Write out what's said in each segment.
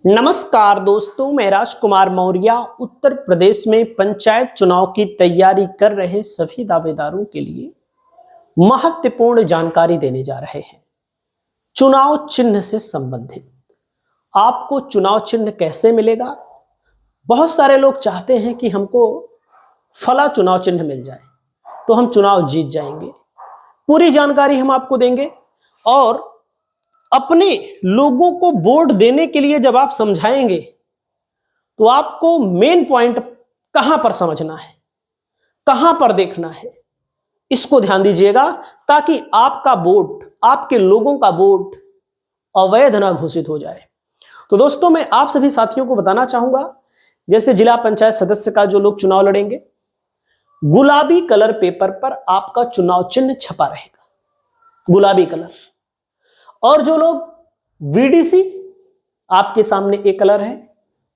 नमस्कार दोस्तों, मैं राजकुमार मौर्य उत्तर प्रदेश में पंचायत चुनाव की तैयारी कर रहे सभी दावेदारों के लिए महत्वपूर्ण जानकारी देने जा रहे हैं। चुनाव चिन्ह से संबंधित आपको चुनाव चिन्ह कैसे मिलेगा। बहुत सारे लोग चाहते हैं कि हमको फला चुनाव चिन्ह मिल जाए तो हम चुनाव जीत जाएंगे। पूरी जानकारी हम आपको देंगे और अपने लोगों को वोट देने के लिए जब आप समझाएंगे तो आपको मेन पॉइंट कहां पर समझना है, कहां पर देखना है, इसको ध्यान दीजिएगा ताकि आपका वोट, आपके लोगों का वोट अवैध ना घोषित हो जाए। तो दोस्तों, मैं आप सभी साथियों को बताना चाहूंगा, जैसे जिला पंचायत सदस्य का जो लोग चुनाव लड़ेंगे, गुलाबी कलर पेपर पर आपका चुनाव चिन्ह छपा रहेगा, गुलाबी कलर। और जो लोग वीडीसी, आपके सामने एक कलर है,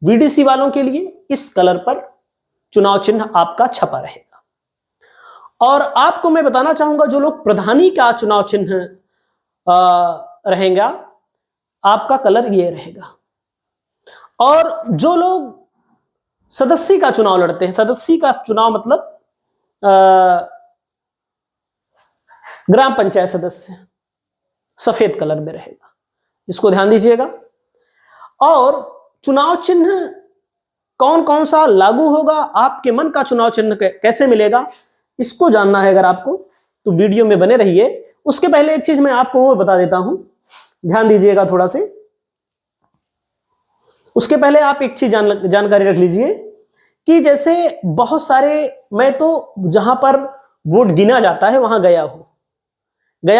वीडीसी वालों के लिए इस कलर पर चुनाव चिन्ह आपका छपा रहेगा। और आपको मैं बताना चाहूंगा, जो लोग प्रधानी का चुनाव चिन्ह रहेगा, आपका कलर ये रहेगा। और जो लोग सदस्य का चुनाव लड़ते हैं, सदस्य का चुनाव मतलब ग्राम पंचायत सदस्य, सफेद कलर में रहेगा, इसको ध्यान दीजिएगा। और चुनाव चिन्ह कौन कौन सा लागू होगा, आपके मन का चुनाव चिन्ह कैसे मिलेगा, इसको जानना है अगर आपको तो वीडियो में बने रहिए। उसके पहले एक चीज मैं आपको और बता देता हूं, ध्यान दीजिएगा थोड़ा से। उसके पहले आप एक चीज जानकारी रख लीजिए कि जैसे बहुत सारे, मैं तो जहां पर वोट गिना जाता है वहां गया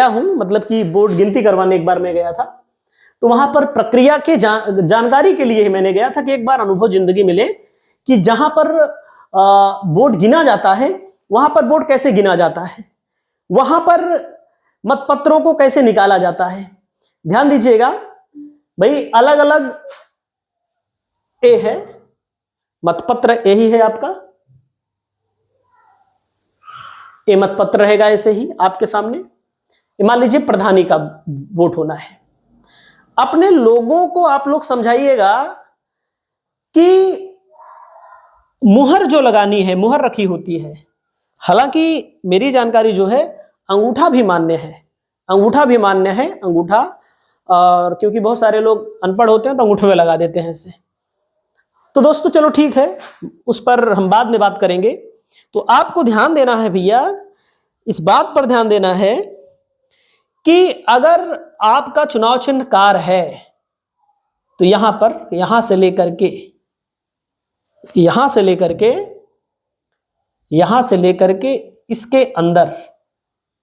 हूं, मतलब कि वोट गिनती करवाने एक बार मैं गया था, तो वहां पर प्रक्रिया के जानकारी के लिए ही मैंने गया था कि एक बार अनुभव जिंदगी मिले कि जहां पर वोट गिना जाता है वहां पर वोट कैसे गिना जाता है, वहां पर मतपत्रों को कैसे निकाला जाता है। ध्यान दीजिएगा भाई, अलग अलग ए है, मतपत्र ए ही है आपका, ए मतपत्र रहेगा ऐसे ही आपके सामने। मान लीजिए प्रधानी का वोट होना है, अपने लोगों को आप लोग समझाइएगा कि मुहर जो लगानी है, मुहर रखी होती है। हालांकि मेरी जानकारी जो है, अंगूठा भी मान्य है, अंगूठा भी मान्य है, अंगूठा। और क्योंकि बहुत सारे लोग अनपढ़ होते हैं तो अंगूठे में लगा देते हैं ऐसे। तो दोस्तों चलो ठीक है, उस पर हम बाद में बात करेंगे। तो आपको ध्यान देना है भैया, इस बात पर ध्यान देना है कि अगर आपका चुनाव चिन्ह कार है तो यहां पर, यहां से लेकर के इसके अंदर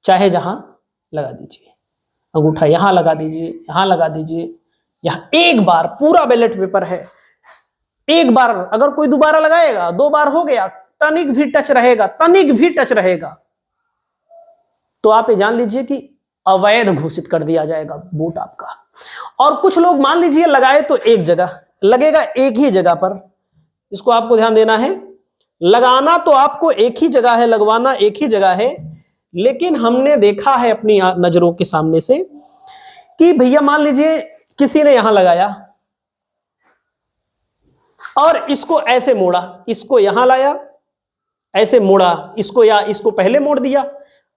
चाहे जहां लगा दीजिए, अंगूठा यहां लगा दीजिए, यहां लगा दीजिए, यहां एक बार पूरा बैलेट पेपर है, एक बार। अगर कोई दोबारा लगाएगा, दो बार हो गया, तनिक भी टच रहेगा, तो आप ये जान लीजिए कि अवैध घोषित कर दिया जाएगा वोट आपका। और कुछ लोग मान लीजिए लगाए तो एक जगह लगेगा, एक ही जगह पर, इसको आपको ध्यान देना है। लगाना तो आपको एक ही जगह है, लगवाना एक ही जगह है, लेकिन हमने देखा है अपनी नजरों के सामने से कि भैया मान लीजिए किसी ने यहां लगाया और इसको ऐसे मोड़ा, इसको यहां लाया, ऐसे मोड़ा इसको, या इसको पहले मोड़ दिया।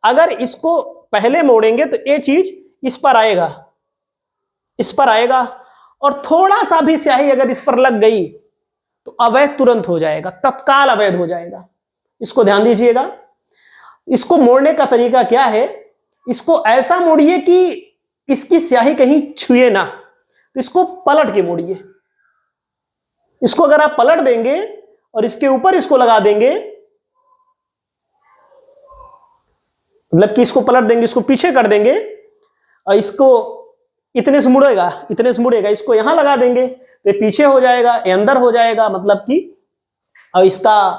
अगर इसको पहले मोड़ेंगे तो ये चीज इस पर आएगा, और थोड़ा सा भी स्याही अगर इस पर लग गई तो अवैध तुरंत हो जाएगा, तत्काल अवैध हो जाएगा। इसको ध्यान दीजिएगा। इसको मोड़ने का तरीका क्या है, इसको ऐसा मोड़िए कि इसकी स्याही कहीं छुए ना, तो इसको पलट के मोड़िए। इसको अगर आप पलट देंगे और इसके ऊपर इसको लगा देंगे, मतलब कि इसको पलट देंगे, इसको पीछे कर देंगे और इसको इतने से मुड़ेगा, इसको यहां लगा देंगे तो ये पीछे हो जाएगा, ये अंदर हो जाएगा, मतलब कि और इसका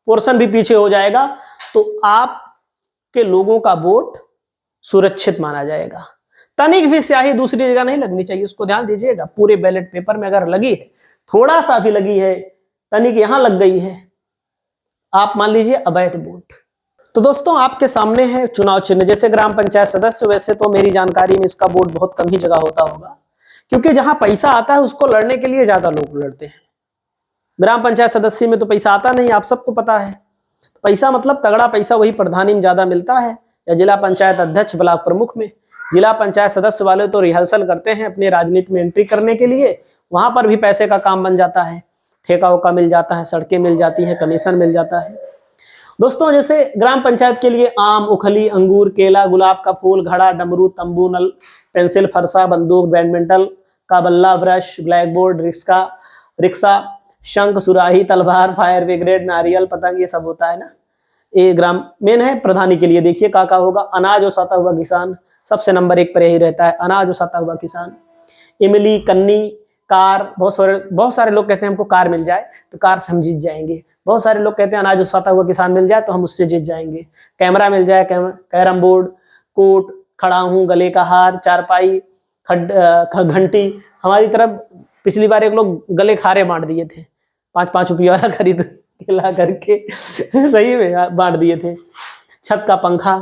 पोर्शन भी पीछे हो जाएगा, तो आपके लोगों का वोट सुरक्षित माना जाएगा। तनिक भी स्याही दूसरी जगह नहीं लगनी चाहिए, इसको ध्यान दीजिएगा। पूरे बैलेट पेपर में अगर लगी है, थोड़ा सा भी लगी है, तनिक यहां लग गई है, आप मान लीजिए अवैध वोट। तो दोस्तों, आपके सामने है चुनाव चिन्ह, जैसे ग्राम पंचायत सदस्य, वैसे तो मेरी जानकारी में इसका वोट बहुत कम ही जगह होता होगा, क्योंकि जहां पैसा आता है उसको लड़ने के लिए ज्यादा लोग लड़ते हैं। ग्राम पंचायत सदस्य में तो पैसा आता नहीं, आप सबको पता है। तो पैसा मतलब तगड़ा पैसा वही प्रधानी में ज्यादा मिलता है, या जिला पंचायत अध्यक्ष ब्लॉक प्रमुख में। जिला पंचायत सदस्य वाले तो रिहर्सल करते हैं अपनी राजनीति में एंट्री करने के लिए, वहां पर भी पैसे का काम बन जाता है, ठेका वोका मिल जाता है, सड़कें मिल जाती है, कमीशन मिल जाता है। दोस्तों जैसे ग्राम पंचायत के लिए आम, उखली, अंगूर, केला, गुलाब का फूल, घड़ा, डमरू, तंबू, नल, पेंसिल, फरसा, बंदूक, बैडमिंटन का बल्ला, ब्रश, ब्लैक बोर्ड, रिक्शा, शंख, सुराही, तलवार, फायर ब्रिगेड, नारियल, पतंग, ये सब होता है ना। ये ग्राम मेन है प्रधानी के लिए। देखिए का होगा, अनाज उसाता हुआ किसान सबसे नंबर 1 पर यही रहता है, अनाज उसाता हुआ किसान। इमली, कन्नी, कार, बहुत सारे लोग कहते हैं हमको कार मिल जाए तो कार से हम जीत जाएंगे। बहुत सारे लोग कहते हैं अनाज उसाता हुआ किसान मिल जाए तो हम उससे जीत जाएंगे। कैमरा मिल जाए, कैरम बोर्ड, कोट, खड़ा हूं, गले का हार, चारपाई, घंटी। हमारी तरफ पिछली बार एक लोग गले खारे बांट दिए थे, 5-5 रुपये वाला खरीद के ला करके सही में बांट दिए थे। छत का पंखा,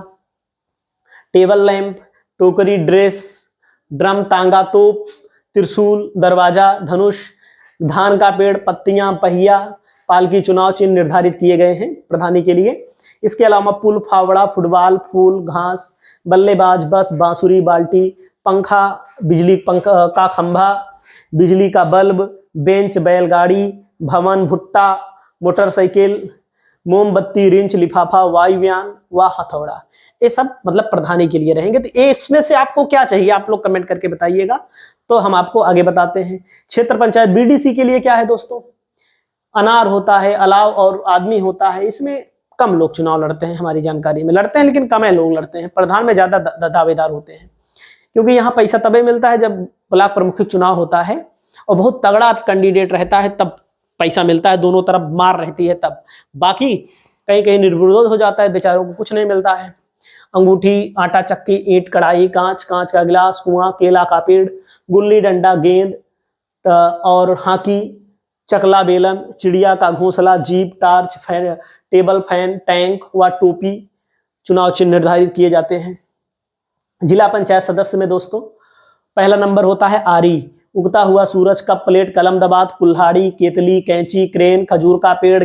टेबल लैंप, टोकरी, ड्रेस, ड्रम, तांगा, तोप, त्रिशूल, दरवाजा, धनुष, धान का पेड़, पत्तियां, पहिया, पालकी, चुनाव चिन्ह निर्धारित किए गए हैं प्रधानी के लिए। इसके अलावा पुल, फावड़ा, फुटबॉल, फूल, घास, बल्लेबाज, बस, बांसुरी, बाल्टी, पंखा, बिजली पंखा का खंभा, बिजली का बल्ब, बेंच, बैलगाड़ी, भवन, भुट्टा, मोटरसाइकिल, मोमबत्ती, रिंच, लिफाफा, वायुयान व हथौड़ा। ये सब मतलब प्रधानी के लिए रहेंगे। तो इसमें से आपको क्या चाहिए आप लोग कमेंट करके बताइएगा, तो हम आपको आगे बताते हैं। क्षेत्र पंचायत बीडीसी के लिए क्या है दोस्तों, अनार होता है, अलाव और आदमी होता है। इसमें कम लोग चुनाव लड़ते हैं, हमारी जानकारी में लड़ते हैं लेकिन कम लोग लड़ते हैं। प्रधान में ज्यादा दावेदार होते हैं, क्योंकि यहाँ पैसा तभी मिलता है जब ब्लॉक प्रमुख चुनाव होता है और बहुत तगड़ा कैंडिडेट रहता है, तब पैसा मिलता है, दोनों तरफ मार रहती है तब। बाकी कहीं कहीं निर्विरोध हो जाता है, बेचारों को कुछ नहीं मिलता है। अंगूठी, आटा चक्की, ईंट, कढ़ाई, कांच का गिलास, कुआं, केला का पेड़, गुल्ली डंडा, गेंद और हॉकी, चकला, बेलन, चिड़िया का घोंसला, jeep, torch, fan, table fan, tank व टोपी चुनाव चिन्ह निर्धारित किए जाते हैं। जिला पंचायत सदस्य में दोस्तों पहला नंबर होता है आरी, उगता हुआ सूरज, कप प्लेट, कलम दबात, कुल्हाड़ी, केतली, कैंची, क्रेन, खजूर का पेड़,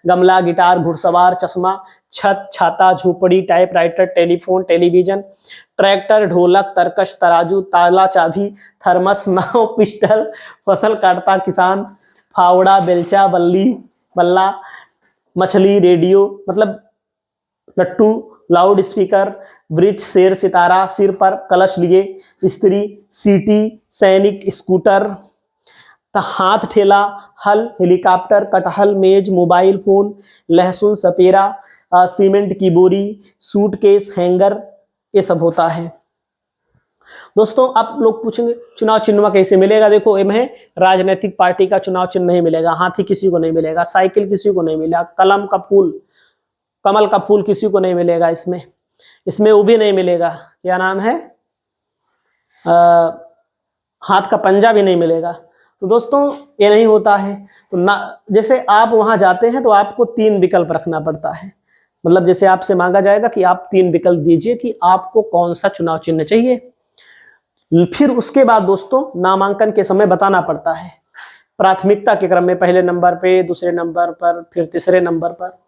गमला, गिटार, घुड़सवार, चश्मा, छत, छाता, झोपड़ी, टाइपराइटर, टेलीफोन, टेलीविजन, ट्रैक्टर, ढोलक, तरकश, तराजू, ताला, चाबी, थर्मस, नाव, पिस्टल, फसल काटता किसान, फावड़ा, बेलचा, बल्ला, मछली, रेडियो मतलब लट्टू, लाउड स्पीकर, वृक्ष, शेर, सितारा, सिर पर कलश लिए, स्त्री, सीटी, सैनिक, स्कूटर, हाथ ठेला, हल, हेलीकॉप्टर, कटहल, मेज, मोबाइल फोन, लहसुन, सपेरा, सीमेंट की बोरी, सूटकेस, हैंगर, ये सब होता है। दोस्तों आप लोग पूछेंगे चुनाव चिन्ह कैसे मिलेगा। देखो इनमें राजनीतिक पार्टी का चुनाव चिन्ह नहीं मिलेगा, हाथी किसी को नहीं मिलेगा, साइकिल किसी को नहीं मिलेगा, कमल का फूल किसी को नहीं मिलेगा, इसमें वो भी नहीं मिलेगा, क्या नाम है, हाथ का पंजा भी नहीं मिलेगा। तो दोस्तों ये नहीं होता है। तो ना जैसे आप वहां जाते हैं तो आपको 3 विकल्प रखना पड़ता है, मतलब जैसे आपसे मांगा जाएगा कि आप 3 विकल्प दीजिए कि आपको कौन सा चुनाव चिन्ह चाहिए। फिर उसके बाद दोस्तों नामांकन के समय बताना पड़ता है, प्राथमिकता के क्रम में पहले नंबर पे, दूसरे नंबर पर, फिर तीसरे नंबर पर।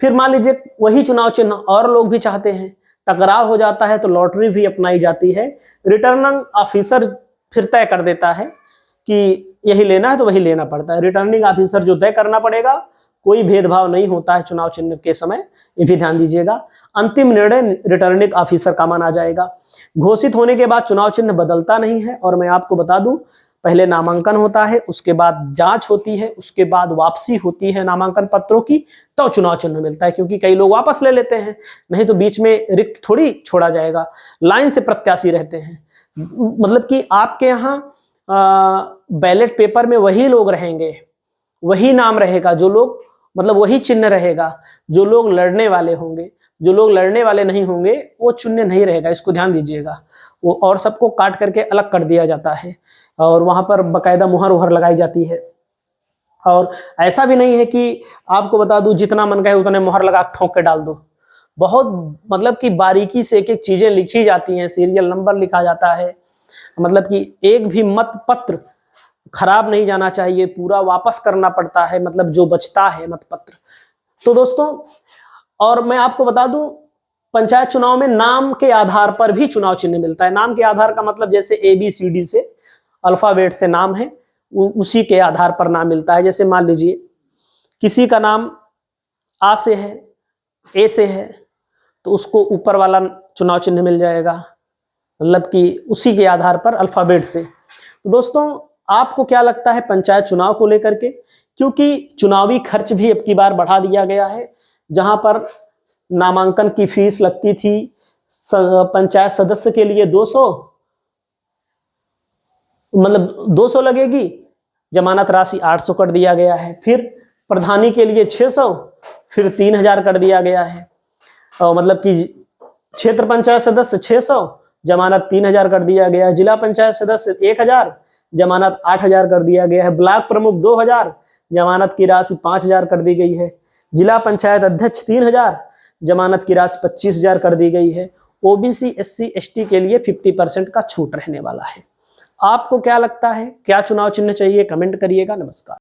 फिर मान लीजिए वही चुनाव चिन्ह और लोग भी चाहते हैं, टकराव हो जाता है तो लॉटरी भी अपनाई जाती है। रिटर्निंग ऑफिसर फिर तय कर देता है कि यही लेना है तो वही लेना पड़ता है। रिटर्निंग ऑफिसर जो तय करना पड़ेगा, कोई भेदभाव नहीं होता है चुनाव चिन्ह के समय, ये भी ध्यान दीजिएगा। अंतिम निर्णय रिटर्निंग ऑफिसर का माना जाएगा। घोषित होने के बाद चुनाव चिन्ह बदलता नहीं है। और मैं आपको बता दूं, पहले नामांकन होता है, उसके बाद जांच होती है, उसके बाद वापसी होती है नामांकन पत्रों की, तो चुनाव चिन्ह मिलता है। क्योंकि कई लोग वापस ले लेते हैं, नहीं तो बीच में रिक्त थोड़ी छोड़ा जाएगा। लाइन से प्रत्याशी रहते हैं, मतलब कि आपके यहाँ बैलेट पेपर में वही लोग रहेंगे, वही नाम रहेगा, जो लोग मतलब वही चिन्ह रहेगा जो लोग लड़ने वाले होंगे। जो लोग लड़ने वाले नहीं होंगे वो चिन्ह नहीं रहेगा, इसको ध्यान दीजिएगा। वो और सबको काट करके अलग कर दिया जाता है और वहां पर बकायदा मुहर लगाई जाती है। और ऐसा भी नहीं है कि आपको बता दूं जितना मन कहे उतने मुहर लगा ठोक के डाल दो। बहुत मतलब कि बारीकी से एक एक चीजें लिखी जाती हैं, सीरियल नंबर लिखा जाता है, मतलब कि एक भी मत पत्र खराब नहीं जाना चाहिए, पूरा वापस करना पड़ता है, मतलब जो बचता है मत पत्र। तो दोस्तों, और मैं आपको बता दूं, पंचायत चुनाव में नाम के आधार पर भी चुनाव चिन्ह मिलता है। नाम के आधार का मतलब जैसे ABCD से अल्फाबेट से नाम है, उसी के आधार पर नाम मिलता है। जैसे मान लीजिए किसी का नाम आ से है, ए से है, तो उसको ऊपर वाला चुनाव चिन्ह मिल जाएगा, मतलब कि उसी के आधार पर अल्फाबेट से। तो दोस्तों, आपको क्या लगता है पंचायत चुनाव को लेकर के? क्योंकि चुनावी खर्च भी अब की बार बढ़ा दिया गया है। जहां पर नामांकन की फीस लगती थी पंचायत सदस्य के लिए 200, मतलब 200 लगेगी, जमानत राशि 800 कर दिया गया है। फिर प्रधानी के लिए 600, फिर 3000 कर दिया गया है। और मतलब कि क्षेत्र पंचायत सदस्य 600, जमानत 3000 कर दिया गया है। जिला पंचायत सदस्य 1000, जमानत 8000 कर दिया गया है। ब्लॉक प्रमुख 2000, जमानत की राशि 5000 कर दी गई है। जिला पंचायत अध्यक्ष 3000, जमानत की राशि 25000 कर दी गई है। OBC SC ST के लिए 50% का छूट रहने वाला है। आपको क्या लगता है, क्या चुनाव चिन्ह चाहिए? कमेंट करिएगा। नमस्कार।